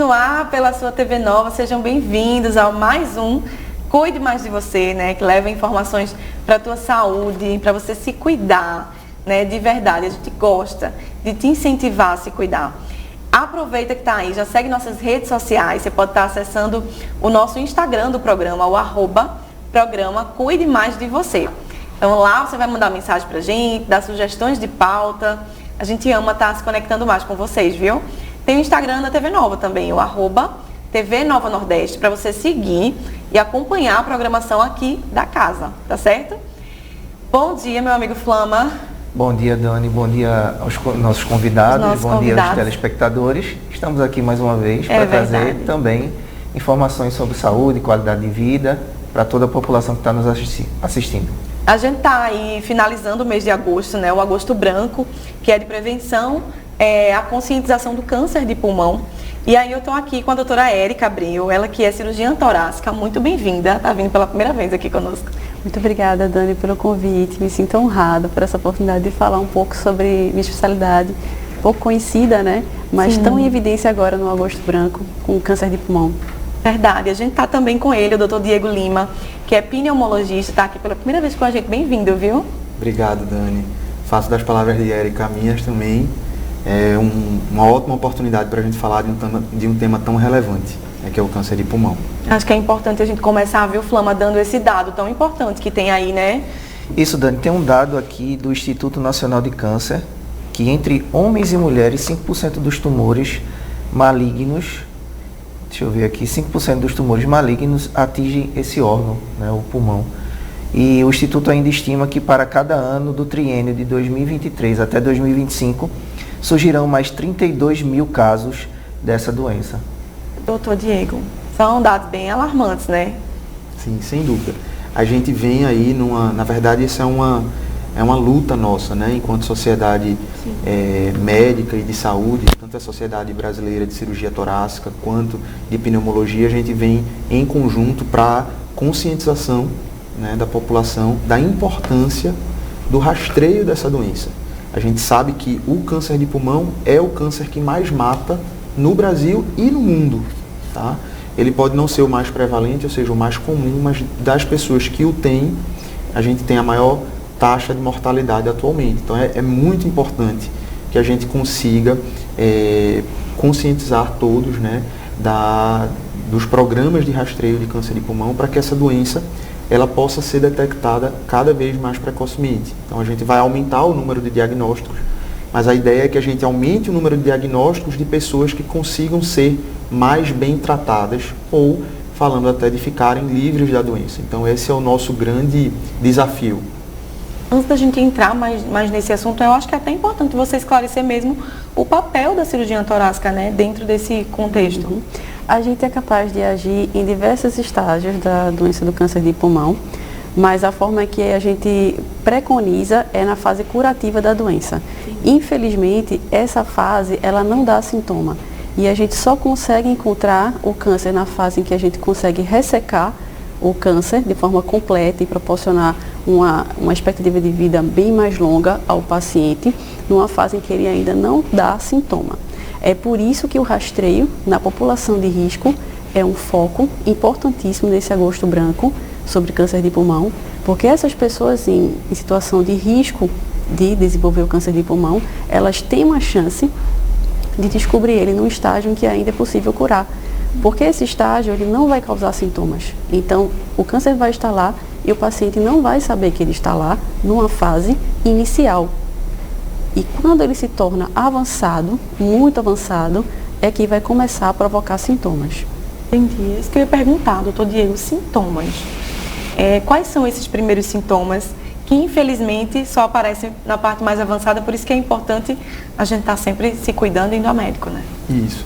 no ar pela sua TV Nova, sejam bem-vindos ao mais um Cuide Mais de Você, né? Que leva informações para a tua saúde, para você se cuidar, né? De verdade, a gente gosta de te incentivar a se cuidar. Aproveita que está aí, já segue nossas redes sociais, você pode estar acessando o nosso Instagram do programa, o @programa Cuide Mais de Você. Então lá você vai mandar mensagem pra gente, dar sugestões de pauta. A gente ama estar se conectando mais com vocês, viu? Tem o Instagram da TV Nova também, o @TV Nova Nordeste, para você seguir e acompanhar a programação aqui da casa, tá certo? Bom dia, meu amigo Flama. Bom dia, Dani. Bom dia aos nossos convidados. Bom dia aos telespectadores. Estamos aqui mais uma vez para trazer também informações sobre saúde, qualidade de vida para toda a população que está nos assistindo. A gente está aí finalizando o mês de agosto, né? O Agosto Branco, que é de prevenção, a conscientização do câncer de pulmão. E aí eu estou aqui com a doutora Érica Abreu, ela que é cirurgiã torácica. Muito bem-vinda, está vindo pela primeira vez aqui conosco. Muito obrigada, Dani, pelo convite. Me sinto honrada por essa oportunidade de falar um pouco sobre minha especialidade, pouco conhecida, né? Mas tão em evidência agora no Agosto Branco, com câncer de pulmão. Verdade. A gente está também com ele, o doutor Diego Lima, que é pneumologista, está aqui pela primeira vez com a gente. Bem-vindo, viu? Obrigado, Dani. Faço das palavras de Érica minhas também. É uma ótima oportunidade para a gente falar de um tema tão relevante, que é o câncer de pulmão. Acho que é importante a gente começar, viu, Flama, dando esse dado tão importante que tem aí, né? Isso, Dani. Tem um dado aqui do Instituto Nacional de Câncer, que entre homens e mulheres, 5% dos tumores malignos, deixa eu ver aqui, 5% dos tumores malignos atingem esse órgão, né, o pulmão. E o Instituto ainda estima que para cada ano do triênio de 2023 até 2025, surgirão mais 32 mil casos dessa doença. Doutor Diego, são dados bem alarmantes, né? Sim, sem dúvida. A gente vem aí na verdade isso é uma luta nossa, né? Enquanto sociedade médica e de saúde, tanto a Sociedade Brasileira de Cirurgia Torácica quanto de Pneumologia, a gente vem em conjunto para conscientização, né, da população da importância do rastreio dessa doença. A gente sabe que o câncer de pulmão é o câncer que mais mata no Brasil e no mundo, tá? Ele pode não ser o mais prevalente, ou seja, o mais comum, mas das pessoas que o têm, a gente tem a maior taxa de mortalidade atualmente. Então é muito importante que a gente consiga conscientizar todos, né, dos programas de rastreio de câncer de pulmão para que essa doença ela possa ser detectada cada vez mais precocemente. Então a gente vai aumentar o número de diagnósticos, mas a ideia é que a gente aumente o número de diagnósticos de pessoas que consigam ser mais bem tratadas ou, falando até, de ficarem livres da doença. Então esse é o nosso grande desafio. Antes da gente entrar mais nesse assunto, eu acho que é até importante você esclarecer mesmo o papel da cirurgia torácica, né, dentro desse contexto. A gente é capaz de agir em diversos estágios da doença do câncer de pulmão, mas a forma que a gente preconiza é na fase curativa da doença. Infelizmente, essa fase ela não dá sintoma e a gente só consegue encontrar o câncer na fase em que a gente consegue ressecar o câncer de forma completa e proporcionar uma expectativa de vida bem mais longa ao paciente, numa fase em que ele ainda não dá sintoma. É por isso que o rastreio na população de risco é um foco importantíssimo nesse Agosto Branco sobre câncer de pulmão, porque essas pessoas em situação de risco de desenvolver o câncer de pulmão, elas têm uma chance de descobrir ele num estágio em que ainda é possível curar. Porque esse estágio ele não vai causar sintomas. Então, o câncer vai estar lá e o paciente não vai saber que ele está lá numa fase inicial. E quando ele se torna avançado, muito avançado, é que vai começar a provocar sintomas. Entendi. Isso que eu ia perguntar, doutor Diego, sintomas. Quais são esses primeiros sintomas que, infelizmente, só aparecem na parte mais avançada, por isso que é importante a gente estar sempre se cuidando e indo ao médico, né? Isso.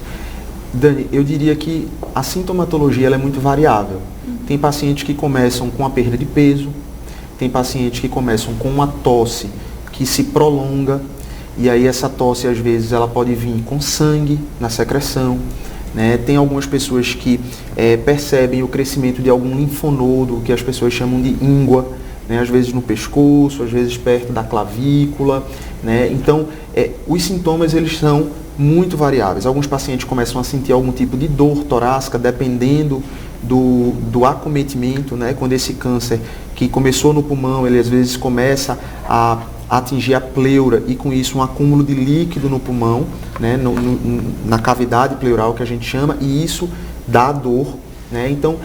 Dani, eu diria que a sintomatologia ela é muito variável. Tem pacientes que começam com a perda de peso, tem pacientes que começam com uma tosse que se prolonga, e aí essa tosse às vezes ela pode vir com sangue na secreção, né? Tem algumas pessoas que percebem o crescimento de algum linfonodo, que as pessoas chamam de íngua, né? Às vezes no pescoço, às vezes perto da clavícula, né? Então, os sintomas eles são muito variáveis. Alguns pacientes começam a sentir algum tipo de dor torácica, dependendo do acometimento, né? Quando esse câncer que começou no pulmão, ele às vezes começa a atingir a pleura e com isso um acúmulo de líquido no pulmão, né? Na cavidade pleural que a gente chama, e isso dá dor, né? Então,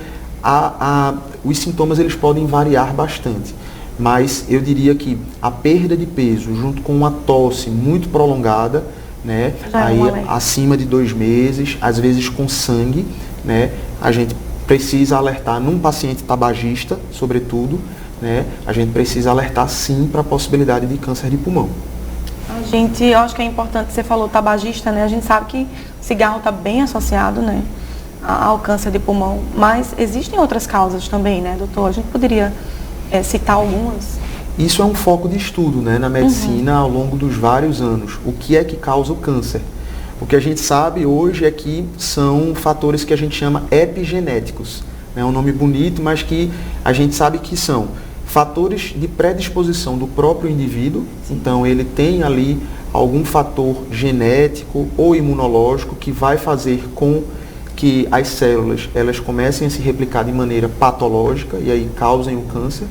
os sintomas eles podem variar bastante, mas eu diria que a perda de peso junto com uma tosse muito prolongada, né? Aí acima de 2 meses, às vezes com sangue, né? A gente precisa alertar num paciente tabagista, sobretudo, né? A gente precisa alertar sim para a possibilidade de câncer de pulmão. Eu acho que é importante, você falou tabagista, né? A gente sabe que cigarro está bem associado, né, ao câncer de pulmão, mas existem outras causas também, né, doutor? A gente poderia citar algumas? Isso é um foco de estudo, né, na medicina ao longo dos vários anos. O que é que causa o câncer? O que a gente sabe hoje é que são fatores que a gente chama epigenéticos. É um nome bonito, mas que a gente sabe que são fatores de predisposição do próprio indivíduo. Então, ele tem ali algum fator genético ou imunológico que vai fazer com que as células elas comecem a se replicar de maneira patológica e aí causem o câncer.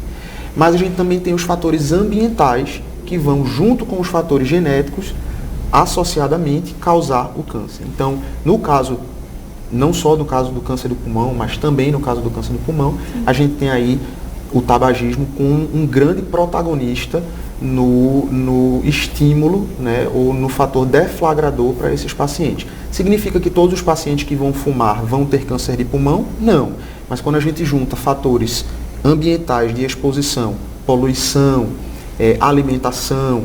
Mas a gente também tem os fatores ambientais que vão junto com os fatores genéticos associadamente causar o câncer. Então, no caso, não só no caso do câncer do pulmão, mas também no caso do câncer do pulmão, a gente tem aí o tabagismo com um grande protagonista no estímulo, né, ou no fator deflagrador para esses pacientes. Significa que todos os pacientes que vão fumar vão ter câncer de pulmão? Não. Mas quando a gente junta fatores ambientais de exposição, poluição, alimentação,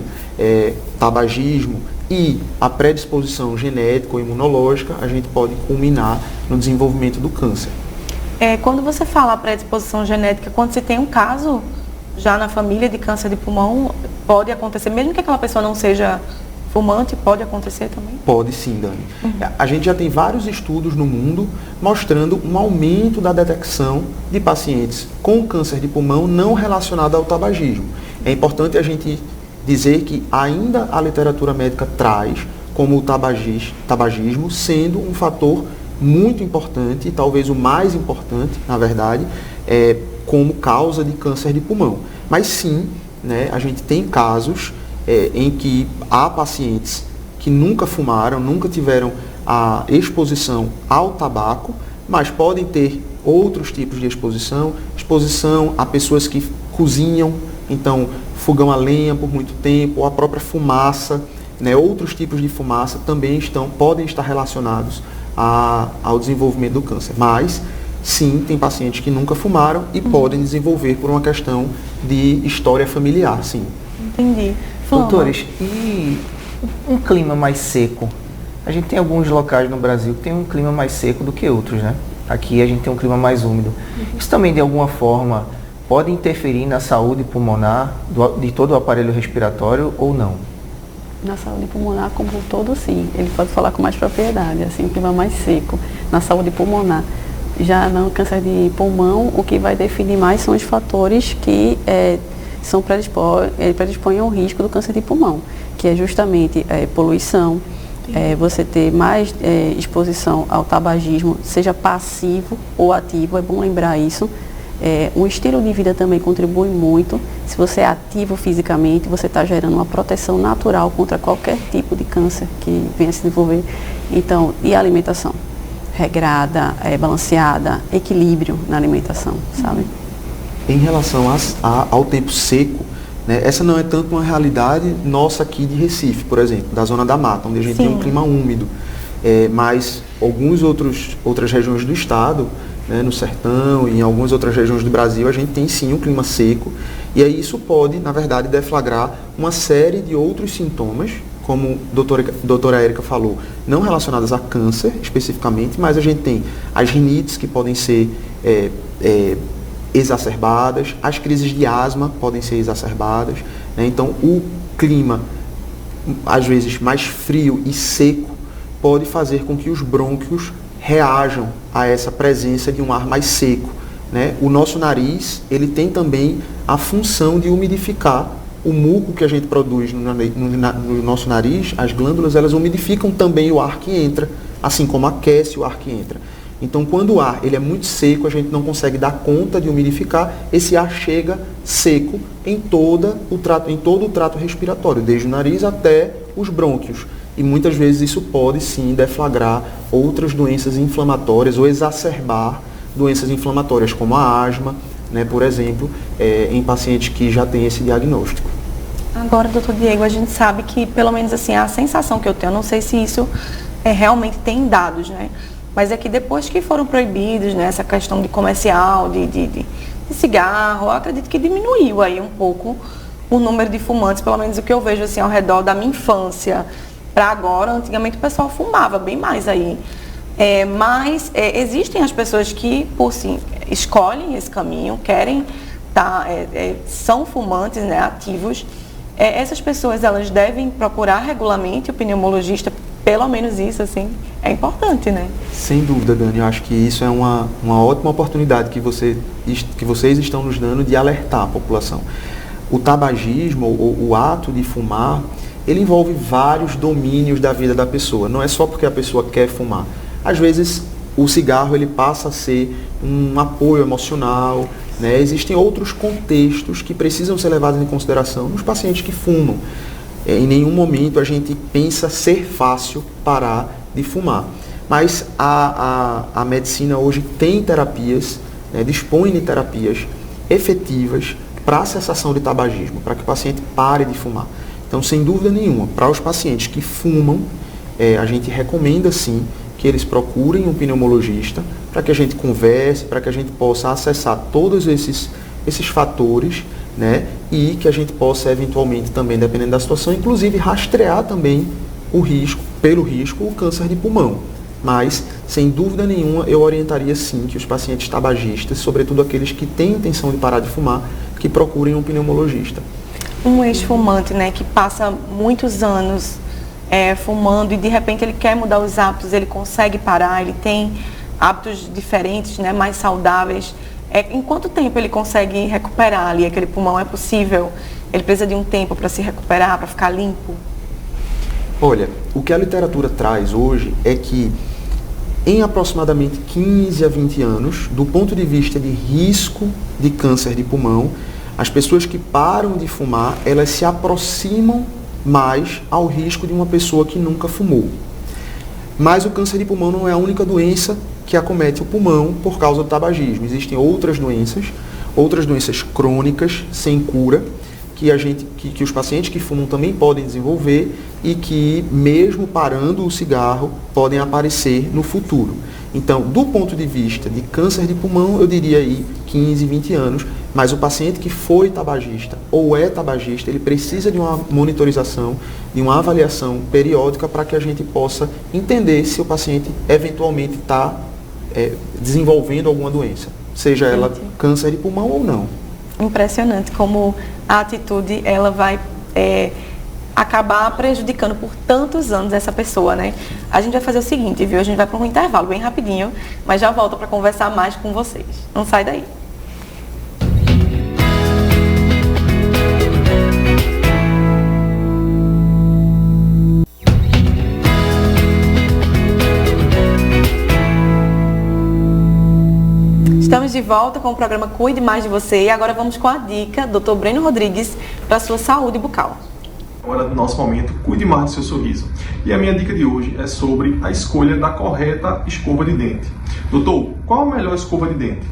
tabagismo e a predisposição genética ou imunológica, a gente pode culminar no desenvolvimento do câncer. Quando você fala predisposição genética, quando você tem um caso já na família de câncer de pulmão, pode acontecer, mesmo que aquela pessoa não seja fumante, pode acontecer também? Pode sim, Dani. A gente já tem vários estudos no mundo mostrando um aumento da detecção de pacientes com câncer de pulmão não relacionado ao tabagismo. É importante a gente dizer que ainda a literatura médica traz como o tabagismo sendo um fator muito importante, talvez o mais importante, na verdade, como causa de câncer de pulmão. Mas sim, né, a gente tem casos em que há pacientes que nunca fumaram, nunca tiveram a exposição ao tabaco, mas podem ter outros tipos de exposição a pessoas que cozinham, então fogão a lenha por muito tempo, ou a própria fumaça, né, outros tipos de fumaça também podem estar relacionados ao desenvolvimento do câncer. Mas, sim, tem pacientes que nunca fumaram e podem desenvolver por uma questão de história familiar, sim. Entendi. Doutores, e um clima mais seco? A gente tem alguns locais no Brasil que tem um clima mais seco do que outros, né? Aqui a gente tem um clima mais úmido. Isso também, de alguma forma, pode interferir na saúde pulmonar de todo o aparelho respiratório ou não? Na saúde pulmonar como um todo, sim. Ele pode falar com mais propriedade, assim, um clima mais seco. Na saúde pulmonar. Já no câncer de pulmão, o que vai definir mais são os fatores que predispõem ao risco do câncer de pulmão, que é justamente poluição, você ter mais exposição ao tabagismo, seja passivo ou ativo, é bom lembrar isso. O estilo de vida também contribui muito. Se você é ativo fisicamente, você está gerando uma proteção natural contra qualquer tipo de câncer que venha se desenvolver. Então, e a alimentação? Regrada, balanceada, equilíbrio na alimentação, sabe? Em relação ao tempo seco, né, essa não é tanto uma realidade nossa aqui de Recife, por exemplo, da zona da mata, onde a gente tem um clima úmido. Mas outras regiões do estado, né, no sertão e em algumas outras regiões do Brasil, a gente tem sim um clima seco. E aí isso pode, na verdade, deflagrar uma série de outros sintomas, como a doutora Érica falou, não relacionadas a câncer especificamente, mas a gente tem as rinites que podem ser exacerbadas, as crises de asma podem ser exacerbadas, né? Então o clima, às vezes mais frio e seco, pode fazer com que os brônquios reajam a essa presença de um ar mais seco, né? O nosso nariz, ele tem também a função de umidificar o muco que a gente produz no nosso nariz, as glândulas, elas umidificam também o ar que entra, assim como aquece o ar que entra. Então, quando o ar ele é muito seco, a gente não consegue dar conta de umidificar, esse ar chega seco em todo o trato respiratório, desde o nariz até os brônquios. E muitas vezes isso pode sim deflagrar outras doenças inflamatórias ou exacerbar doenças inflamatórias, como a asma, né, por exemplo, em pacientes que já têm esse diagnóstico. Agora, doutor Diego, a gente sabe que, pelo menos assim, a sensação que eu tenho, não sei se isso realmente tem dados, né? Mas é que depois que foram proibidos, né, essa questão de comercial, de cigarro, eu acredito que diminuiu aí um pouco o número de fumantes, pelo menos o que eu vejo assim ao redor da minha infância para agora. Antigamente o pessoal fumava bem mais aí. Mas existem as pessoas que, por sim, escolhem esse caminho, querem são fumantes, né, ativos. Essas pessoas, elas devem procurar regularmente o pneumologista, pelo menos isso, assim, é importante, né? Sem dúvida, Dani, eu acho que isso é uma ótima oportunidade que vocês estão nos dando de alertar a população. O tabagismo, o ato de fumar, ele envolve vários domínios da vida da pessoa, não é só porque a pessoa quer fumar. Às vezes, o cigarro ele passa a ser um apoio emocional, né? Existem outros contextos que precisam ser levados em consideração nos pacientes que fumam. Em nenhum momento a gente pensa ser fácil parar de fumar. Mas a medicina hoje tem terapias, né, dispõe de terapias efetivas para a cessação de tabagismo, para que o paciente pare de fumar. Então, sem dúvida nenhuma, para os pacientes que fumam, a gente recomenda sim que eles procurem um pneumologista para que a gente converse, para que a gente possa acessar todos esses fatores, né, e que a gente possa eventualmente também, dependendo da situação, inclusive rastrear também pelo risco, o câncer de pulmão. Mas, sem dúvida nenhuma, eu orientaria sim que os pacientes tabagistas, sobretudo aqueles que têm intenção de parar de fumar, que procurem um pneumologista. Um ex-fumante, né, que passa muitos anos fumando e de repente ele quer mudar os hábitos, ele consegue parar, ele tem hábitos diferentes, né, mais saudáveis. Em quanto tempo ele consegue recuperar ali aquele pulmão? É possível? Ele precisa de um tempo para se recuperar, para ficar limpo? Olha, o que a literatura traz hoje é que em aproximadamente 15 a 20 anos, do ponto de vista de risco de câncer de pulmão, as pessoas que param de fumar, elas se aproximam mais ao risco de uma pessoa que nunca fumou. Mas o câncer de pulmão não é a única doença que acomete o pulmão por causa do tabagismo. Existem outras doenças crônicas, sem cura, que os pacientes que fumam também podem desenvolver e que, mesmo parando o cigarro, podem aparecer no futuro. Então, do ponto de vista de câncer de pulmão, eu diria aí 15, 20 anos, mas o paciente que foi tabagista ou é tabagista, ele precisa de uma monitorização, de uma avaliação periódica para que a gente possa entender se o paciente eventualmente está desenvolvendo alguma doença, seja ela câncer de pulmão ou não. Impressionante como a atitude ela vai acabar prejudicando por tantos anos essa pessoa, né? A gente vai fazer o seguinte, viu? A gente vai para um intervalo bem rapidinho, mas já volta para conversar mais com vocês. Não sai daí. Estamos de volta com o programa Cuide Mais de Você e agora vamos com a dica do Dr. Breno Rodrigues para a sua saúde bucal. Agora, no nosso momento, cuide mais do seu sorriso. E a minha dica de hoje é sobre a escolha da correta escova de dente. Doutor, qual a melhor escova de dente?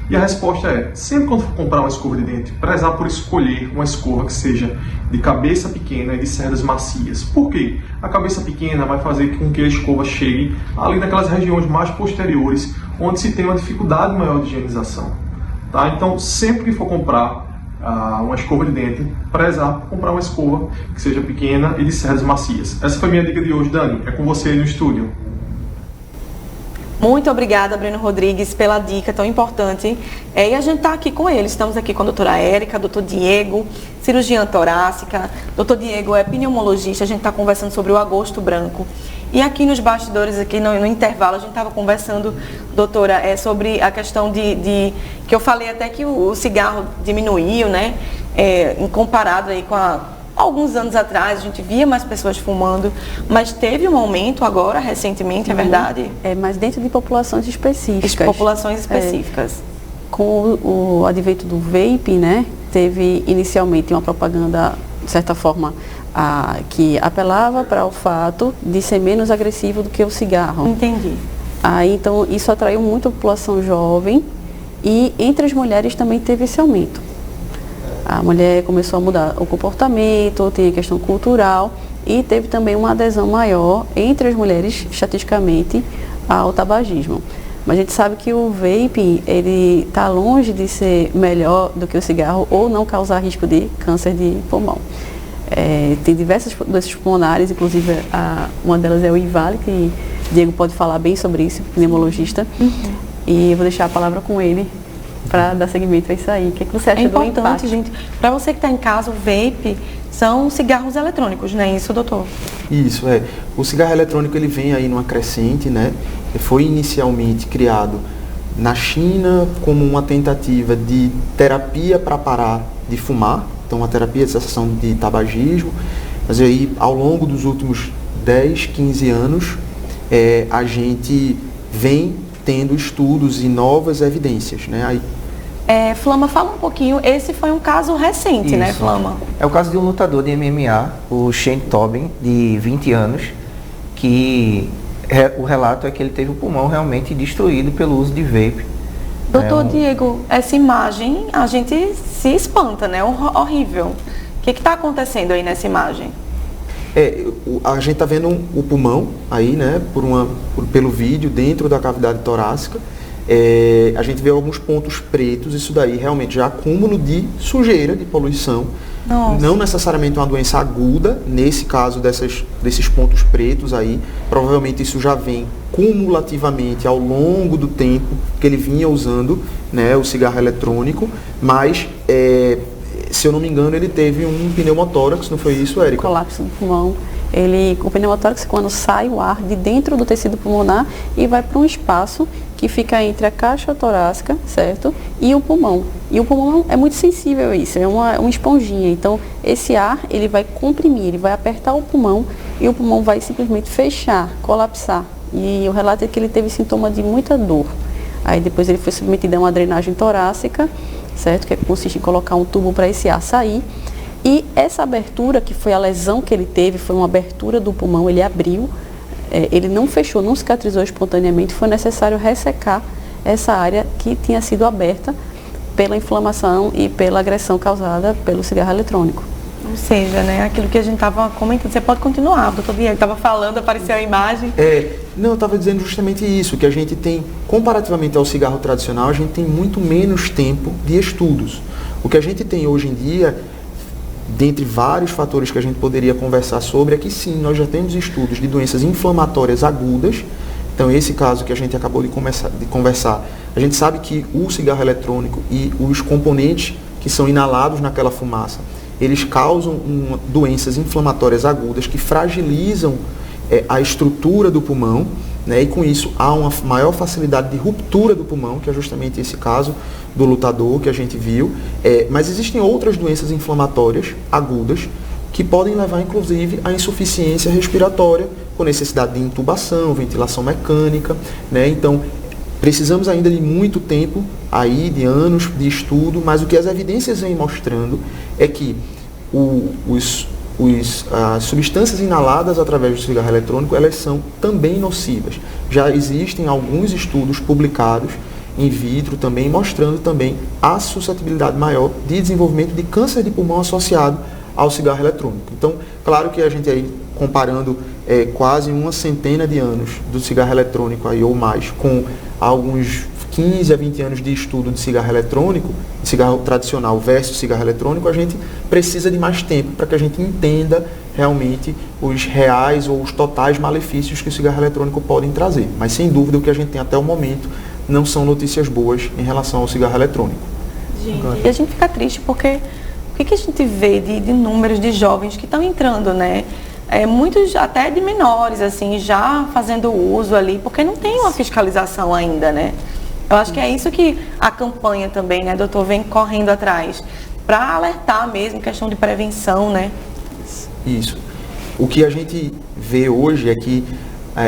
E a resposta é, sempre quando for comprar uma escova de dente, prezar por escolher uma escova que seja de cabeça pequena e de cerdas macias. Por quê? A cabeça pequena vai fazer com que a escova chegue ali naquelas regiões mais posteriores, onde se tem uma dificuldade maior de higienização. Tá? Então, sempre que for comprar uma escova de dente, prezar por comprar uma escova que seja pequena e de cerdas macias. Essa foi a minha dica de hoje, Dani. É com você aí no estúdio. Muito obrigada, Breno Rodrigues, pela dica tão importante. E a gente está aqui com ele. Estamos aqui com a doutora Érica, doutor Diego, cirurgiã torácica. Doutor Diego é pneumologista. A gente está conversando sobre o agosto branco. E aqui nos bastidores, aqui no intervalo, a gente estava conversando, doutora, sobre a questão que eu falei até que o cigarro diminuiu, né? comparado aí com alguns anos atrás, a gente via mais pessoas fumando, mas teve um aumento agora, recentemente, é verdade? Mas dentro de populações específicas. Populações específicas. Com o advento do vape, né, teve inicialmente uma propaganda, de certa forma, que apelava para o fato de ser menos agressivo do que o cigarro. Entendi. Então, isso atraiu muito a população jovem e entre as mulheres também teve esse aumento. A mulher começou a mudar o comportamento, tem a questão cultural e teve também uma adesão maior entre as mulheres, estatisticamente, ao tabagismo. Mas a gente sabe que o vape, ele está longe de ser melhor do que o cigarro ou não causar risco de câncer de pulmão. Tem diversas doenças pulmonares, inclusive uma delas é o IVAL, que Diego pode falar bem sobre isso, pneumologista. E eu vou deixar a palavra com ele para dar seguimento a isso aí. O que você acha do impacto? É importante, gente. Para você que está em casa, o vape são cigarros eletrônicos, não é isso, doutor? Isso, O cigarro eletrônico, ele vem aí numa crescente, né? Ele foi inicialmente criado na China como uma tentativa de terapia para parar de fumar, então uma terapia de cessação de tabagismo, mas aí ao longo dos últimos 10, 15 anos, a gente vem tendo estudos e novas evidências, né? Aí, Flama, fala um pouquinho, esse foi um caso recente, Isso. né, Flama? É o caso de um lutador de MMA, o Shane Tobin, de 20 anos, que o relato é que ele teve o pulmão realmente destruído pelo uso de vape. Doutor Diego, essa imagem a gente se espanta, né? Horrível. O que está acontecendo aí nessa imagem? A gente está vendo o pulmão aí, né, pelo vídeo, dentro da cavidade torácica. A gente vê alguns pontos pretos, isso daí realmente já é acúmulo de sujeira, de poluição. Nossa. Não necessariamente uma doença aguda, nesse caso desses pontos pretos aí, provavelmente isso já vem cumulativamente ao longo do tempo que ele vinha usando, né, o cigarro eletrônico, mas se eu não me engano ele teve um pneumotórax, não foi isso, Érica? Colapso do pulmão. O pneumotórax, quando sai o ar de dentro do tecido pulmonar e vai para um espaço que fica entre a caixa torácica, certo? E o pulmão. E o pulmão é muito sensível a isso, é uma esponjinha. Então, esse ar, ele vai comprimir, ele vai apertar o pulmão e o pulmão vai simplesmente fechar, colapsar. E o relato é que ele teve sintoma de muita dor. Aí depois ele foi submetido a uma drenagem torácica, certo? Que consiste em colocar um tubo para esse ar sair. E essa abertura, que foi a lesão que ele teve, foi uma abertura do pulmão, ele abriu, ele não fechou, não cicatrizou espontaneamente, foi necessário ressecar essa área que tinha sido aberta pela inflamação e pela agressão causada pelo cigarro eletrônico. Ou seja, né, aquilo que a gente estava comentando, você pode continuar, doutor Diego estava falando, apareceu a imagem. Não, eu estava dizendo justamente isso, que a gente tem, comparativamente ao cigarro tradicional, a gente tem muito menos tempo de estudos. O que a gente tem hoje em dia, dentre vários fatores que a gente poderia conversar sobre, é que sim, nós já temos estudos de doenças inflamatórias agudas. Então, esse caso que a gente acabou de conversar, a gente sabe que o cigarro eletrônico e os componentes que são inalados naquela fumaça, eles causam doenças inflamatórias agudas que fragilizam a estrutura do pulmão, né, e com isso há uma maior facilidade de ruptura do pulmão, que é justamente esse caso do lutador que a gente viu. Mas existem outras doenças inflamatórias agudas que podem levar, inclusive, à insuficiência respiratória, com necessidade de intubação, ventilação mecânica, né? Então, precisamos ainda de muito tempo, aí, de anos de estudo, mas o que as evidências vêm mostrando é que as substâncias inaladas através do cigarro eletrônico, elas são também nocivas. Já existem alguns estudos publicados in vitro também, mostrando também a suscetibilidade maior de desenvolvimento de câncer de pulmão associado ao cigarro eletrônico. Então, claro que a gente aí, comparando quase uma centena de anos do cigarro eletrônico aí, ou mais, com alguns 15 a 20 anos de estudo de cigarro eletrônico, cigarro tradicional versus cigarro eletrônico, a gente precisa de mais tempo para que a gente entenda realmente os reais ou os totais malefícios que o cigarro eletrônico pode trazer. Mas, sem dúvida, o que a gente tem até o momento não são notícias boas em relação ao cigarro eletrônico. E a gente fica triste porque o que a gente vê de números de jovens que estão entrando, né? Muitos até de menores, assim, já fazendo uso ali, porque não tem uma fiscalização ainda, né? Eu acho que é isso que a campanha também, né, doutor, vem correndo atrás, para alertar mesmo, questão de prevenção, né? Isso. O que a gente vê hoje é que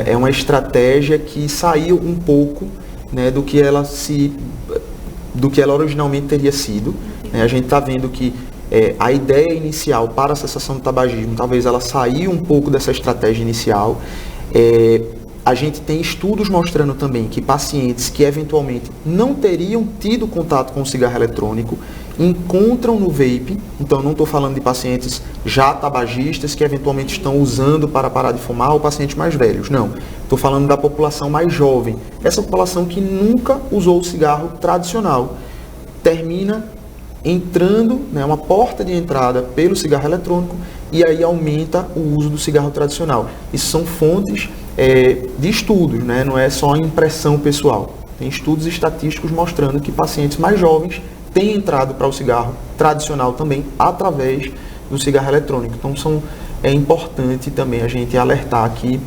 é uma estratégia que saiu um pouco, né, do que ela originalmente teria sido. Né? A gente está vendo que a ideia inicial para a cessação do tabagismo, talvez ela saiu um pouco dessa estratégia inicial. A gente tem estudos mostrando também que pacientes que eventualmente não teriam tido contato com o cigarro eletrônico encontram no vape, então não estou falando de pacientes já tabagistas que eventualmente estão usando para parar de fumar ou pacientes mais velhos, não. Estou falando da população mais jovem, essa população que nunca usou o cigarro tradicional, termina entrando, né, uma porta de entrada pelo cigarro eletrônico e aí aumenta o uso do cigarro tradicional. Isso são fontes de estudos, né, não é só impressão pessoal. Tem estudos estatísticos mostrando que pacientes mais jovens têm entrado para o cigarro tradicional também através do cigarro eletrônico. Então é importante também a gente alertar que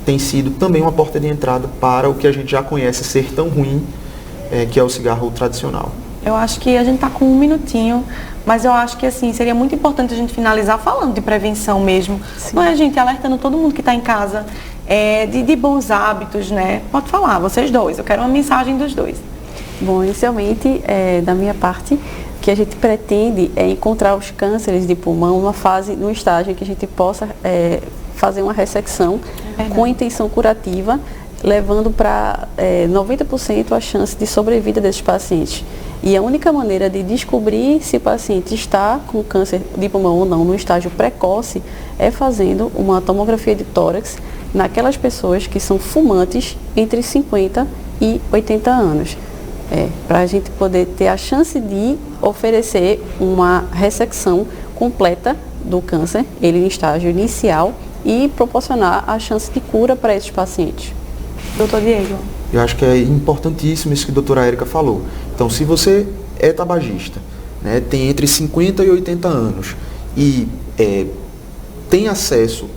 tem sido também uma porta de entrada para o que a gente já conhece ser tão ruim, que é o cigarro tradicional. Eu acho que a gente está com um minutinho, mas eu acho que assim, seria muito importante a gente finalizar falando de prevenção mesmo. Sim. Não é, gente, alertando todo mundo que está em casa de bons hábitos, né? Pode falar, vocês dois, eu quero uma mensagem dos dois. Bom, inicialmente, da minha parte, o que a gente pretende é encontrar os cânceres de pulmão num estágio em que a gente possa fazer uma ressecção com intenção curativa, levando para 90% a chance de sobrevida desses pacientes. E a única maneira de descobrir se o paciente está com câncer de pulmão ou não no estágio precoce é fazendo uma tomografia de tórax naquelas pessoas que são fumantes entre 50 e 80 anos. Para a gente poder ter a chance de oferecer uma ressecção completa do câncer, ele em estágio inicial, e proporcionar a chance de cura para esses pacientes. Doutor Diego. Eu acho que é importantíssimo isso que a doutora Érica falou. Então, se você é tabagista, né, tem entre 50 e 80 anos e tem acesso,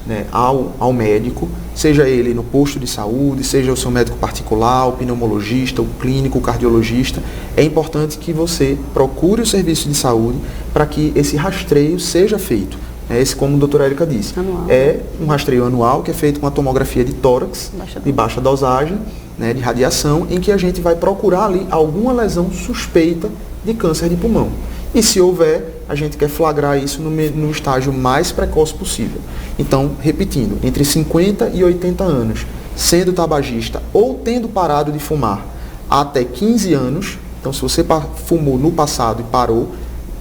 né, ao médico, seja ele no posto de saúde, seja o seu médico particular, o pneumologista, o clínico, o cardiologista, é importante que você procure o serviço de saúde para que esse rastreio seja feito. Esse, como a doutora Érica disse, é um rastreio anual que é feito com a tomografia de tórax, de baixa dosagem, né, de radiação, em que a gente vai procurar ali alguma lesão suspeita de câncer de pulmão. E se houver, a gente quer flagrar isso no estágio mais precoce possível. Então, repetindo, entre 50 e 80 anos, sendo tabagista ou tendo parado de fumar até 15 anos, então se você fumou no passado e parou,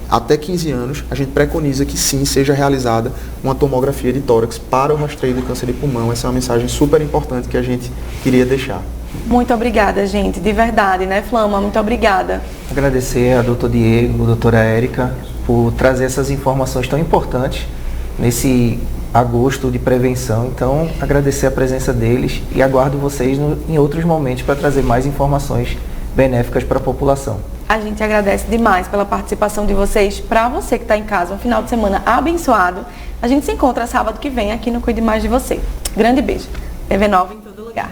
até 15 anos, a gente preconiza que sim, seja realizada uma tomografia de tórax para o rastreio do câncer de pulmão. Essa é uma mensagem super importante que a gente queria deixar. Muito obrigada, gente, de verdade, né, Flama? Muito obrigada. Agradecer a doutor Diego, a doutora Érica, por trazer essas informações tão importantes nesse agosto de prevenção. Então, agradecer a presença deles e aguardo vocês em outros momentos para trazer mais informações benéficas para a população. A gente agradece demais pela participação de vocês. Para você que está em casa, um final de semana abençoado. A gente se encontra sábado que vem aqui no Cuide Mais de Você. Grande beijo. TV Nova em todo lugar.